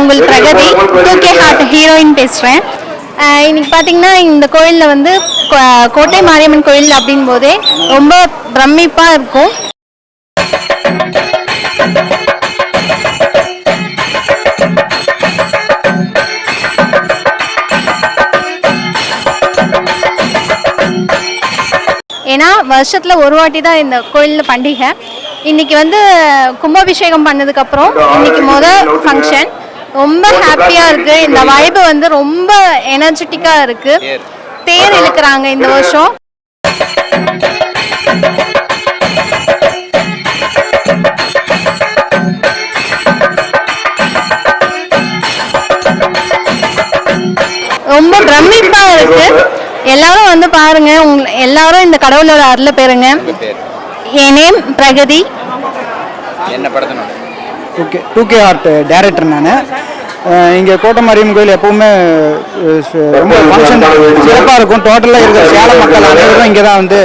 உங்கள் Pragati 2K heart heroine பேசுகிறேன். இன்னைக்கு பார்த்தீங்கன்னா இந்த கோயிலில் வந்து கோட்டை மாரியம்மன் கோயில் அப்படின் போதே ரொம்ப பிரமிப்பாக இருக்கும். ஏன்னா வருஷத்தில் ஒரு வாட்டி தான் இந்த கோயிலில் பண்டிகை. இன்னைக்கு வந்து கும்பாபிஷேகம் பண்ணதுக்கப்புறம் இன்னைக்கு ஃபங்க்ஷன் ரொம்ப ஹாப்பியாக இருக்குது. இந்த வைபு வந்து ரொம்ப எனர்ஜெட்டிக்காக இருக்குது. தேர் இழுக்கிறாங்க இந்த வருஷம். ரொம்ப பிரமிப்பாக இருக்குது. எல்லாரும் வந்து பாருங்க, எல்லாரும் இந்த கடவுளோட அருளை பெறுங்க. என் நேம் பிரகதி. என்ன படத்தினோட? 2K ஹார்ட் டைரக்டர் நான். இங்கே கோட்டை மாரியம்மன் கோயில் எப்பவுமே ரொம்ப ஃபங்க்ஷன் சிறப்பாக இருக்கும். டோட்டலாக இருக்கிற சேலம் மக்கள் அனைவரும் இங்கே தான் வந்து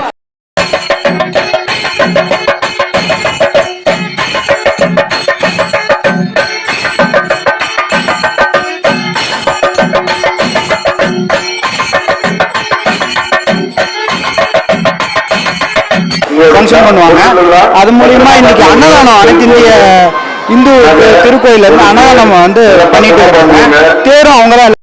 ஃபங்க்ஷன் பண்ணுவாங்க. அது மூலியமா இன்னைக்கு அன்னதானம் அனைத்து இந்திய இந்து திருக்கோயில இருந்து அன்னதானம் வந்து பண்ணிட்டு இருக்காங்க. தேரும் அவங்க தான்